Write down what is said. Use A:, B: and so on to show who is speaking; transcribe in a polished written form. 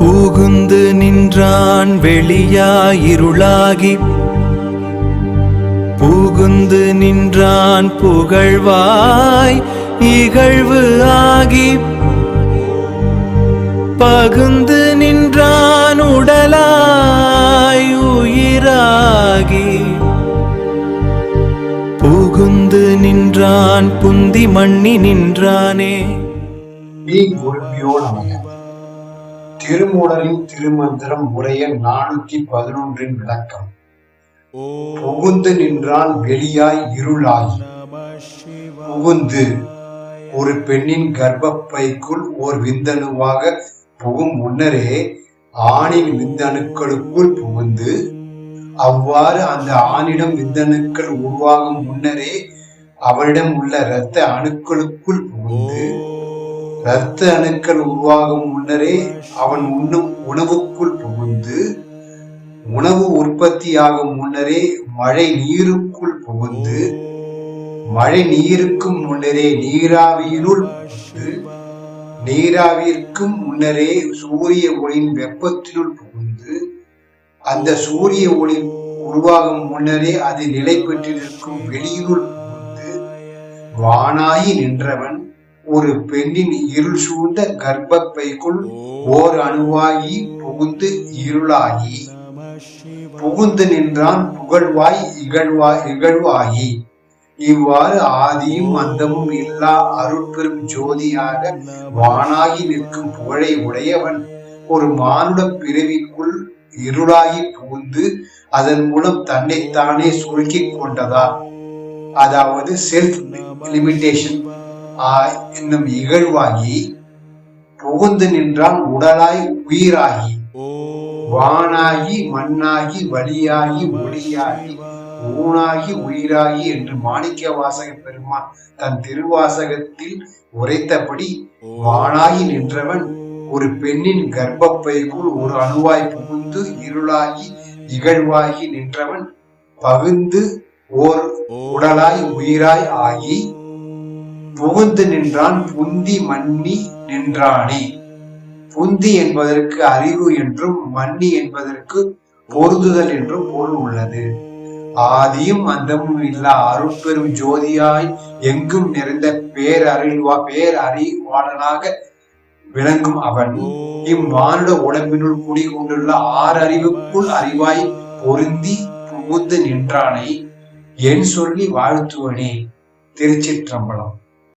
A: புகுந்து நின்றான் வெளியாயிருளாகி, புகுந்து நின்றான் புகழ்வாய் இகழ்வு ஆகி, பகுந்து நின்றான் உடலாய் உயிராகி, புகுந்து நின்றான் புந்தி மண்ணி நின்றானே.
B: திருமூலரின் திருமந்திரம் உரைய 411 விளக்கம். புகுந்து நின்றான் வெளியாய் இருளாகி. புகுந்து ஒரு பெண்ணின் கர்ப்பப்பைக்குள் ஓர் விந்தணுவாக புகும் முன்னரே ஆணின் விந்தணுக்களுக்குள் புகுந்து, அவ்வாறு அந்த ஆணிடம் விந்தணுக்கள் உருவாகும் முன்னரே அவனிடம் உள்ள இரத்த அணுக்களுக்குள் புகுந்து, இரத்த அணுக்கள் உருவாகும் முன்னரே அவன் உண்ணும் உணவுக்குள் புகுந்து, உணவு உற்பத்தியாகும் முன்னரே மழை நீருக்குள் புகுந்து, மழை நீருக்கும் முன்னரே நீராவியினுள் புகுந்து, நீராவிற்கும் முன்னரே சூரிய ஒளியின் வெப்பத்தினுள் புகுந்து, அந்த சூரிய ஒளி உருவாகும் முன்னரே அது நிலை பெற்றிருக்கும் வெளியினுள் புகுந்து, வானாயி நின்றவன் ஒரு பெண்ணின் இருள் சூழ்ந்த கர்ப்பப்பைக்குள் ஓர் அணுவாகி புகுந்து இருளாகி, புகுந்து நின்றான் புகழ்வாய் இகழ்வாகி. இவ்வாறு ஆதியும் அந்தமும் இல்லா அருட்பெரும் ஜோதியாக வானாகி நிற்கும் புகழை உடையவன் ஒரு மானுட பிறவிக்குள் இருளாகி புகுந்து அதன் மூலம் தன்னைத்தானே சுருக்கிக் கொண்டதா, அதாவது செல்ஃப் லிமிட்டேஷன் என்னும் இகழ்வாகி, புகுந்து நின்றான் உடலாய் உயிராகி, வானாகி மண்ணாகி வழியாகி ஒளியாகி ஊனாகி உயிராகி என்று மாணிக்க வாசக பெருமான் தன் திருவாசகத்தில் உரைத்தபடி, வானாகி நின்றவன் ஒரு பெண்ணின் கர்ப்பப்பைக்குள் ஒரு அணுவாய் புகுந்து இருளாகி இகழ்வாகி நின்றவன் பகுந்து ஓர் உடலாய் உயிராய் ஆகி, புகுந்து நின்றான் புந்தி மன்னி நின்றானே. புந்தி என்பதற்கு அறிவு என்றும் மன்னி என்பதற்கு பொருந்துதல் என்றும் பொருள் உள்ளது. ஆதியும் அந்தமும் இல்லா அருட்பெரும் ஜோதியாய் எங்கும் நிறைந்த பேரறிவாளனாக விளங்கும் அவன் இம்மானுட உடம்பினுள் குடிகொண்டுள்ள 6 அறிவுக்குள் அறிவாய் பொருந்தி புகுந்து நின்றானை என் சொல்லி வாழ்த்துவனே. திருச்சிற்றம்பலம்.